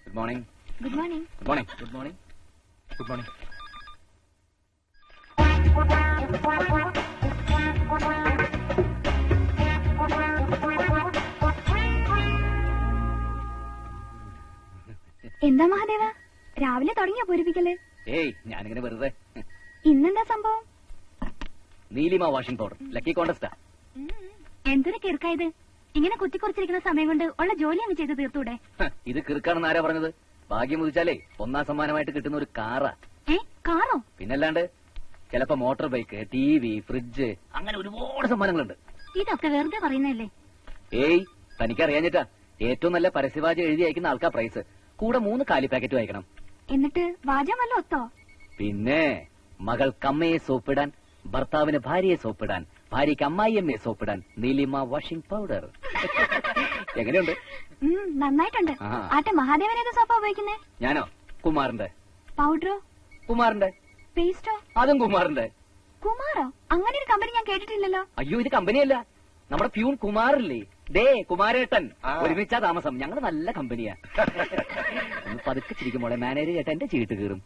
Good morning. Good morning. Good morning. Good morning. Good morning. എന്താ മഹാദേവ, രാവിലെ തുടങ്ങിയ പൂരിപ്പിക്കല്? ഏയ്, ഞാനിങ്ങനെ വെറുതെ. ഇന്നെന്താ സംഭവം? നീലിമ വാഷിംഗ് പൗഡർ ലക്കി കോണ്ടസ്റ്റാ. എന്തൊരു കിറുക്കായത്. ഇങ്ങനെ കുത്തിക്കുറിച്ചിരിക്കുന്ന സമയം കൊണ്ട് ഉള്ള ജോലി അങ്ങ് ചെയ്ത് തീർത്തൂടെ? ഇത് കിറുക്കാണെന്ന് ആരാ പറഞ്ഞത്? ഭാഗ്യം ഉദിച്ചാലേ ഒന്നാം സമ്മാനമായിട്ട് കിട്ടുന്ന ഒരു കാറാ. കാറോ? പിന്നല്ലാണ്ട് ചിലപ്പോ മോട്ടോർ ബൈക്ക്, TV, ഫ്രിഡ്ജ്, അങ്ങനെ ഒരുപാട് സമ്മാനങ്ങളുണ്ട്. ഇതൊക്കെ വെറുതെ പറയുന്നല്ലേ? ഏയ്, തനിക്കറിയാഞ്ഞിട്ടാ. ഏറ്റവും നല്ല പരസ്യവാചം എഴുതി അയക്കുന്ന ആൾക്കാ പ്രൈസ്. കൂടെ 3 കാലി പാക്കറ്റും അയക്കണം. എന്നിട്ട് വാചം വല്ല ഒത്തോ? പിന്നെ മകൾക്കമ്മയെ സോപ്പിടാൻ, ഭർത്താവിന് ഭാര്യയെ സോപ്പിടാൻ, ഭാര്യയ്ക്ക് അമ്മായിയമ്മയെ സോപ്പിടാൻ നീലിമ വാഷിംഗ് പൗഡർ. എങ്ങനെയുണ്ട്? നന്നായിട്ടുണ്ട്. ആട്ടെ, മഹാദേവൻ ഏത് സോപ്പാ ഉപയോഗിക്കുന്നേ? ഞാനോ? കുമാറിന്റെ. പൗഡറോ? കുമാറിന്റെ. പേസ്റ്റോ? അതും കുമാറിന്റെ. കുമാറോ? അങ്ങനെ ഒരു കമ്പനി ഞാൻ കേട്ടിട്ടില്ലല്ലോ. അയ്യോ, ഇത് കമ്പനിയല്ല, നമ്മുടെ പ്യൂൺ കുമാറില്ലേ? ദേ കുമാരേട്ടൻ. ഒരുമിച്ചാ താമസം. ഞങ്ങള് നല്ല കമ്പനിയാ. ഒന്ന് പതുക്കെ ചിരിക്കുമ്പോളെ മാനേജർ ചേട്ടൻ എന്റെ ചീട്ട് കീറും.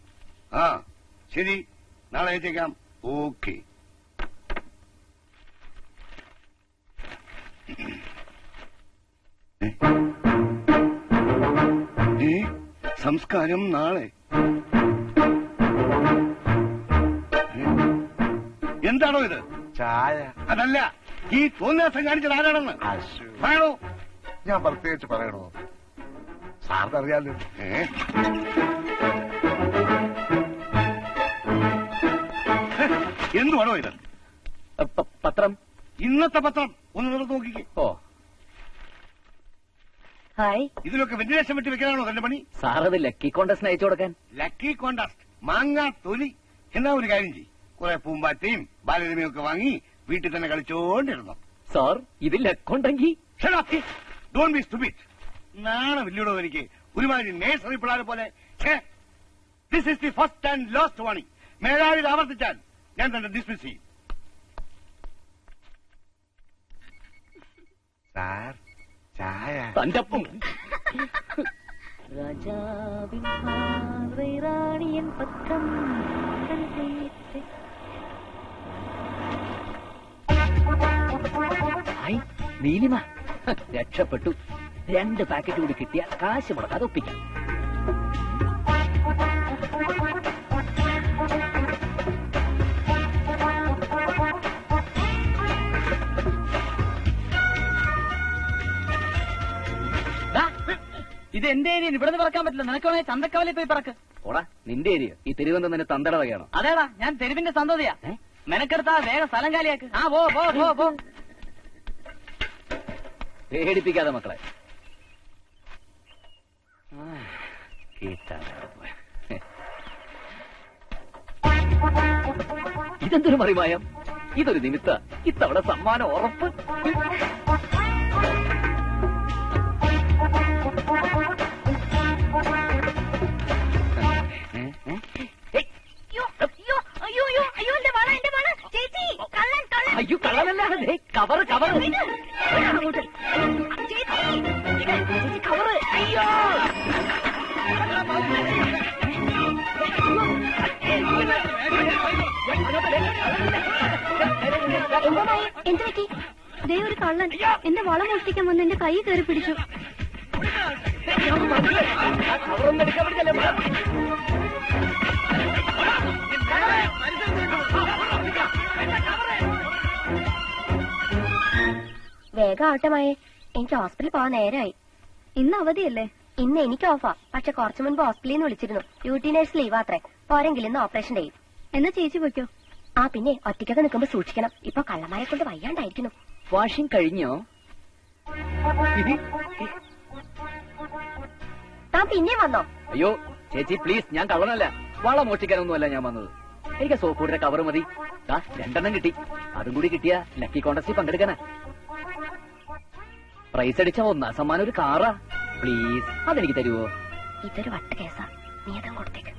ശരി, നാളെ അയച്ചേക്കാം. ഓക്കെ. സംസ്കാരം നാളെ. എന്താണോ ഇത്? ചായ. അതല്ല, ഈ തോന്നിയാസം കാണിച്ചത് ആരാണെന്ന് പറയണോ? ഞാൻ പ്രത്യേകിച്ച് പറയണോ? സാറിന് അറിയാലോ. എന്തുവാണോ ഇത്? പത്രം. ഇന്നത്തെ പത്രം ഒന്ന് നിർത്ത് നോക്കിക്കേ. ഓ, ഹായ്. ഇതിലൊക്കെ വെന്റിലേഷൻ വെട്ടി വെക്കാനാണോ തന്റെ പണി? സാറത് ലക്കി കോണ്ടസ്റ്റിന് അയച്ചു കൊടുക്കാൻ. Lucky contest? മാങ്ങാ തൊലി. എന്നാ ഒരു കാര്യം ചെയ്യും, കുറെ പൂമ്പാറ്റയും ബാലരമയും ഒക്കെ വാങ്ങി വീട്ടിൽ തന്നെ കളിച്ചോണ്ടിരുന്നു. സാർ, ഇത് ലക്കുണ്ടെങ്കിൽ ഡോണ്ട് ബി സ്റ്റുപിഡ്. നാണമില്ലടോ എനിക്ക്. ഒരുമാതിരി നേഴ്സറി പിള്ളേരെ പോലെ. This is the first and last warning. മേലാവിൽ ആവർത്തിച്ചാൽ ഞാൻ തന്നെ ഡിസ്മിസ് ചെയ്യും. സാർ, ചായ. തന്റെപ്പം. നീലിമ രക്ഷപ്പെട്ടു. 2 പാക്കറ്റ് കൂടി കിട്ടിയ കാശ് മുടക്കാതെ ഒപ്പിക്കാം. ഇത് എന്റെ ഏരിയ, ഇവിടെ നിന്ന് പറക്കാൻ പറ്റില്ല. നിനക്ക് വേണേ ചന്തക്കവലയിൽ പോയി പറക്ക്. ഓടാ, നിന്റെ ഏരിയ. ഈ തിരുവനന്തപുരം തന്നെ തന്തട വകയാണോ? അതേടാ, ഞാൻ തെരുവിന്റെ സന്തതിയാ. മെനക്കെടുത്താ വേഗം സ്ഥലം കാലിയാക്ക്. പോ പോ പോ പോ. പേടിപ്പിക്കാതെ മക്കളെ. ഇതെന്തൊരു മറിമായം. ഇതൊരു നിമിത്ത. ഇത്തവണ സമ്മാനം ഉറപ്പ്. അയ്യോ, കള്ളനല്ല, കവറ് കവറ് കവറ്. അയ്യോ, എന്ത് പറ്റി? ദേ ഒരു കള്ളൻ എന്റെ വളം മോഷ്ടിക്കാൻ വന്ന് എന്റെ കൈ കയറി പിടിച്ചു. കവറൊന്നും എടുക്കാൻ പറ്റില്ല. വേഗം ആവട്ടമായേ, എനിക്ക് ഹോസ്പിറ്റലിൽ പോവാൻ നേരമായി. ഇന്ന് അവധിയല്ലേ? ഇന്ന് എനിക്ക് ഓഫാ. പക്ഷെ കുറച്ചു മുൻപ് ഹോസ്പിറ്റലിൽ നിന്ന് വിളിച്ചിരുന്നു. ഡ്യൂട്ടി നേഴ്സ് ലീവ് അത്രേ. പോരെങ്കിലും ഇന്ന് ഓപ്പറേഷൻ ചെയ്യും. എന്നാ ചേച്ചി പോയിക്കോ. പിന്നെ ഒറ്റയ്ക്കൊക്കെ നിൽക്കുമ്പോ സൂക്ഷിക്കണം. ഇപ്പൊ കള്ളന്മാരെ കൊണ്ട് വയ്യാണ്ടായിരിക്കുന്നു. വാഷിംഗ് കഴിഞ്ഞോ? താൻ പിന്നെ വന്നോ? അയ്യോ ചേച്ചി പ്ലീസ്, ഞാൻ കള്ളനല്ല. വളം മോഷ്ടിക്കാനൊന്നുമല്ല ഞാൻ വന്നത്. എനിക്ക് സോപ്പൂടിന്റെ കവർ മതി. 2 കിട്ടി. അതും കൂടി കിട്ടിയ ലക്കി കോണ്ടസ്റ്റിൽ പങ്കെടുക്കാനാ. പ്രൈസ് അടിച്ച 1 സമ്മാനം ഒരു കാറാ. പ്ലീസ്, അതെനിക്ക് തരുവോ? ഇതൊരു വട്ട കേസാ. നീ അതും കൊടുത്തേക്ക്.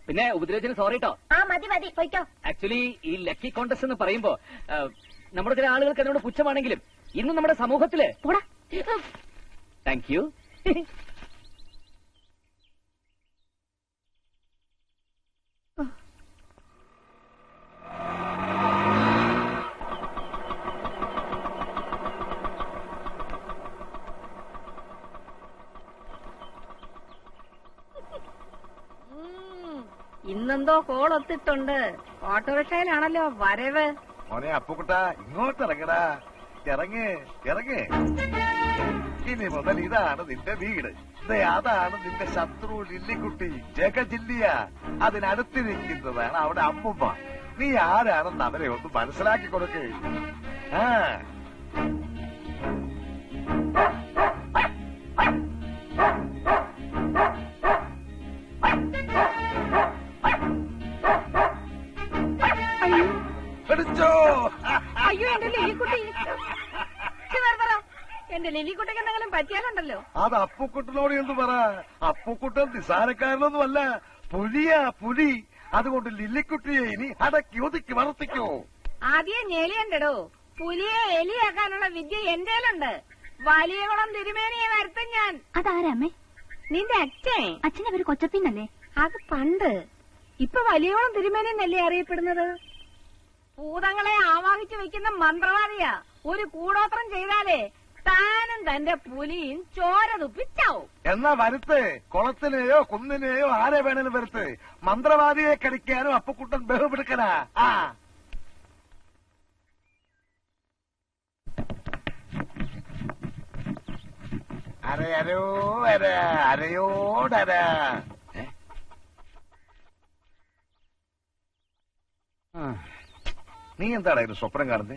പിന്നെ ഉപദ്രവത്തിന് സോറി കേട്ടോ. ആ മതി മതി പോയിക്കോ. ആക്ച്വലി ഈ ലക്കി കോൺടെസ്റ്റ് എന്ന് പറയുമ്പോ നമ്മുടെ ചില ആളുകൾക്ക് അതിനോട് പുച്ഛമാണെങ്കിലും ഇന്ന് നമ്മുടെ സമൂഹത്തില് പോടാ. Thank you. ഇന്നെന്തോ കോളൊത്തിട്ടുണ്ട്. ഓട്ടോറിക്ഷയിലാണല്ലോ വരവ്. മോനെ അപ്പുക്കുട്ട ഇങ്ങോട്ട് ഇറങ്ങടാ. ഇറങ്ങ് ഇറങ്ങ്. ഇനി മുതൽ ഇതാണ് നിന്റെ വീട്. അതാണ് നിന്റെ ശത്രു ലില്ലിക്കുട്ടി ജഗജില്ലിയ. അതിനടുത്തിരിക്കുന്നതാണ് അവിടെ അമ്മുമ്മ. നീ ആരാണെന്ന് അവരെ ഒന്ന് മനസ്സിലാക്കി കൊടുക്ക്. ആ പിടിച്ചോ. അയ്യോ എന്റെ ലില്ലിക്കുട്ടി. എന്റെ ലില്ലിക്കുട്ടിക്ക് എന്തെങ്കിലും പറ്റിയാലുണ്ടല്ലോ. അത് അപ്പുക്കുട്ടനോട് എന്ത് പറ. അപ്പുക്കുട്ടൻ നിസാരക്കാരനൊന്നുമല്ല, പുലിയാ പുലി. അതുകൊണ്ട് ലില്ലിക്കുട്ടിയെ ഇനി അടക്കി ഒതുക്കി വളർത്തിക്കോ. ആദ്യം ഞെളിയണ്ടോ. പുലിയെ എലിയാക്കാനുള്ള വിദ്യ എന്റേലുണ്ട്. വലിയ കുളം തിരുമേനിയെ വരുത്തും ഞാൻ. അതാരാമ്മേ? നിന്റെ അച്ഛൻ. അച്ഛനെ പേര് കൊച്ചപ്പിന്നല്ലേ? അത് പണ്ട്. ഇപ്പൊ വലിയ കുളം തിരുമേനി എന്നല്ലേ അറിയപ്പെടുന്നത്. ഭൂതങ്ങളെ ആവാഹിച്ചു വെക്കുന്ന മന്ത്രവാദിയാ. ഒരു കൂടോത്രം ചെയ്താലേ താനും തന്റെ പുലിയും ചോര തുപ്പിച്ചാവും. എന്നാ വരുത്ത്. കുളത്തിനെയോ കുന്നിനെയോ ആരെ വേണേലും വരുത്ത്. മന്ത്രവാദിയെ കടിക്കാനും അപ്പുക്കുട്ടൻ ബഹുപിടുക്കനാ. ആ അരയരോ അര അരയോടര. നീ എന്താണ് ഇത് സ്വപ്നം കാണുന്നേ?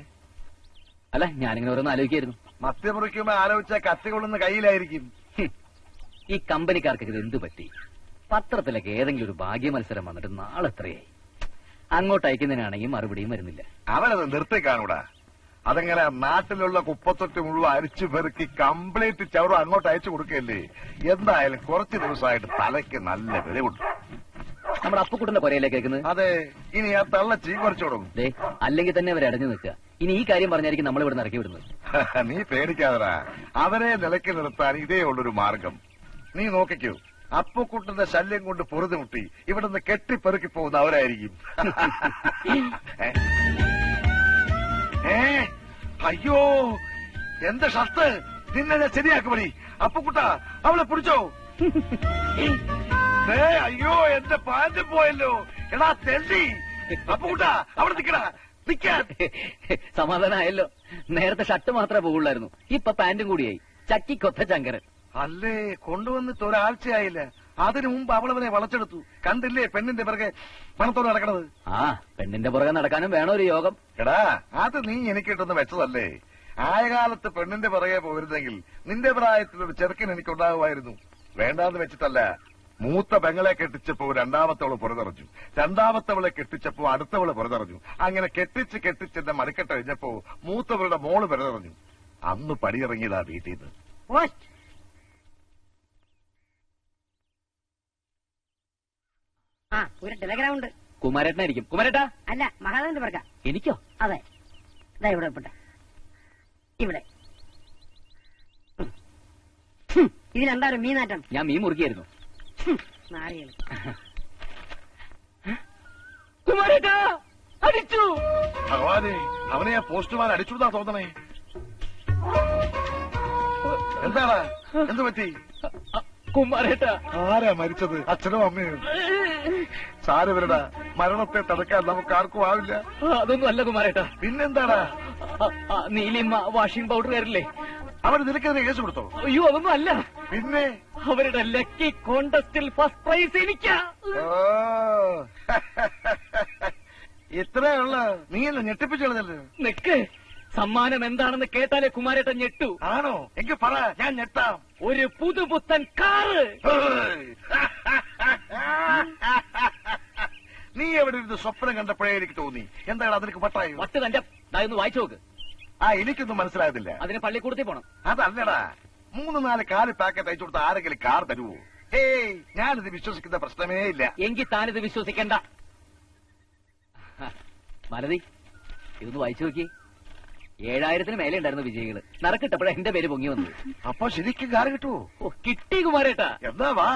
അല്ല, ഞാനിങ്ങനെ ഓരോന്ന് ആലോചിക്കായിരുന്നു. മദ്യമുറിക്കുമ്പോ ആലോചിച്ച കത്തികൊള്ളുന്ന കയ്യിലായിരിക്കും. ഈ കമ്പനിക്കാർക്ക് ഇത് എന്ത് പറ്റി? പത്രത്തിലൊക്കെ ഏതെങ്കിലും ഒരു ഭാഗ്യ മത്സരം വന്നിട്ട് നാളെ എത്രയായി. അങ്ങോട്ട് അയക്കുന്നതിനാണെങ്കിൽ മറുപടിയും വരുന്നില്ല. അവനത് നിർത്തി കാണൂടാ. അതെങ്ങനെ നാട്ടിലുള്ള കുപ്പത്തൊട്ട് മുഴുവൻ അരിച്ചു പെറുക്കി കംപ്ലീറ്റ് ചവറും അങ്ങോട്ട് അയച്ചു കൊടുക്കല്ലേ. എന്തായാലും കുറച്ചു ദിവസമായിട്ട് തലയ്ക്ക് നല്ല വിലയുണ്ട്. നമ്മുടെ അപ്പുക്കുട്ടന്റെ പുരയിലേ കേൾക്കുന്നത്. അതെ, ഇനി ആ തള്ള ചീ കുറച്ചു തുടങ്ങും. അല്ലെങ്കിൽ തന്നെ അവരെ അടഞ്ഞു നിൽക്കുക. ഇനി ഈ കാര്യം പറഞ്ഞായിരിക്കും നമ്മൾ ഇവിടെ ഇറക്കി വിടുന്നത്. നീ പേടിക്കാതടാ. അവരെ നിലയ്ക്ക് നിർത്താൻ ഇതേ ഉള്ളൊരു മാർഗം. നീ നോക്കിക്കൂ, അപ്പുക്കുട്ടന്റെ ശല്യം കൊണ്ട് പൊറുതുമുട്ടി ഇവിടുന്ന് കെട്ടിപ്പെറുക്കി പോകുന്ന അവരായിരിക്കും. അയ്യോ എന്റെ ഷർട്ട് നിന്നെ ഞാൻ ശരിയാക്കുമണി. അപ്പുക്കുട്ട അവളെ പിടിച്ചോ. അയ്യോ എന്റെ പാന്റ് പോയല്ലോ. എടാ തെണ്ടി. അപ്പുക്കുട്ട അവിടെ നിക്കടാ. നിക്കാൻ സമാധാനമായല്ലോ. നേരത്തെ ഷർട്ട് മാത്രമേ പോകുള്ളായിരുന്നു, ഇപ്പൊ പാന്റും കൂടിയായി. ചക്കിക്കൊത്ത ചങ്കരൻ. അല്ലേ, കൊണ്ടുവന്നിട്ട് ഒരാഴ്ചയായില്ല. അതിനു മുമ്പ് അവളവനെ വളച്ചെടുത്തു. കണ്ടില്ലേ പെണ്ണിന്റെ പിറകെ പണത്തോടെ നടക്കണത്. ആ പെണ്ണിന്റെ പുറകെ നടക്കാനും വേണം ഒരു യോഗം. എടാ അത് നീ എനിക്കിട്ടൊന്ന് വെച്ചതല്ലേ. ആയ കാലത്ത് പെണ്ണിന്റെ പിറകെ പോയിരുന്നെങ്കിൽ നിന്റെ പ്രായത്തിൽ ഒരു ചെറുക്കൻ എനിക്കുണ്ടാകുമായിരുന്നു. വേണ്ടാന്ന് വെച്ചിട്ടല്ല. മൂത്ത പെങ്ങളെ കെട്ടിച്ചപ്പോ രണ്ടാമത്തവള് പുറത്തിറച്ചു. രണ്ടാമത്തവളെ കെട്ടിച്ചപ്പോ അടുത്തവള് പുറത്തിറച്ചു. അങ്ങനെ കെട്ടിച്ച് കെട്ടിച്ചെന്റെ മടിക്കെട്ട് കഴിഞ്ഞപ്പോ മൂത്തവളുടെ മോള് പുറത്തിറഞ്ഞു. അന്ന് പടിയിറങ്ങിയതാ വീട്ടിൽ നിന്ന്. ആ ഒരു ടെലഗ്രാം ഉണ്ട്. കുമാരേട്ടനായിരിക്കും. കുമാരേട്ടാ. അല്ല, മഹാദേവന്റെ പിറക്ക. എനിക്കോ? അതെ, ഇതാ ഇവിടെ പെട്ടെ. ഇവിടെ ഇതിലെന്താ മീനാറ്റം? ഞാൻ മീൻ മുറുകിയായിരുന്നു. നാരികൾ. കുമാരേട്ടാ അടിച്ചു. ഭഗവാനെ, അവനെ ആ പോസ്റ്റ്മാൻ അടിച്ചുതാ തോന്നണേ. എന്താടാ, എന്ത് പറ്റി? കുമാരേട്ടാ. ആരാ മരിച്ചത്? അച്ഛനോ അമ്മയോ? സാരവരടാ, മരണത്തെ തടുക്കാൻ നമുക്ക് ആർക്കും ആവില്ല. അതൊന്നും അല്ല കുമാരേട്ടാ. പിന്നെന്താടാ? നീലിമ വാഷിംഗ് പൗഡർ തരില്ലേ, അവര് നിനക്കെതിരെ കേസ് കൊടുത്തോ? അയ്യോ അതൊന്നും അല്ല. പിന്നെ അവരുടെ ലക്കി കോൺടെസ്റ്റിൽ ഫസ്റ്റ് പ്രൈസ് എനിക്കാ. ഇത്രയുള്ള നീയല്ല ഞെട്ടിപ്പിച്ചുള്ളതല്ലേ. നിക്ക്, സമ്മാനം എന്താണെന്ന് കേട്ടാലേ കുമാരേട്ടൻ ഞെട്ടു. ആണോ? എങ്കിൽ പറ, ഞാൻ ഞെട്ടാം. ഒരു പുതുപുത്തൻ കാറ്. നീ എവിടെ ഇരുന്ന് സ്വപ്നം കണ്ടപ്പോഴേ എനിക്ക് തോന്നി. എന്താണ് അതിലേക്ക് പട്ടായോ? വട്ട് തന്റെ ഒന്ന് വായിച്ചു നോക്ക്. ആ എനിക്കൊന്നും മനസ്സിലായതില്ല. അതിന് പള്ളിക്കൂടത്തിൽ പോണം. അതല്ലടാ, 3-4 കാല് പാക്കറ്റ് അയച്ചു കൊടുത്ത ആരെങ്കിലും കാർ തരുവോ? ഹേയ് ഞാനിത് വിശ്വസിക്കുന്ന പ്രശ്നമേ ഇല്ല. എങ്കിൽ താനിത് വിശ്വസിക്കണ്ട. മലതി, ഇതൊന്ന് വായിച്ചു നോക്കി. 7000 മേലെ ഉണ്ടായിരുന്നു വിജയികള്. നറുക്കിട്ടപ്പോഴാ എന്റെ പേര് പൊങ്ങി വന്നത്. അപ്പൊ ശരിക്കും കാറ് കിട്ടുവോ? ഓ, കിട്ടി കുമാരേട്ടാ. എന്നാ വാ.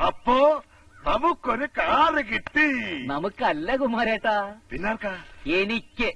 അപ്പോ നമുക്കൊരു കാറ് കിട്ടി. നമുക്കല്ല കുമാരേട്ടാ, പിന്നാർക്കാ? എനിക്ക്.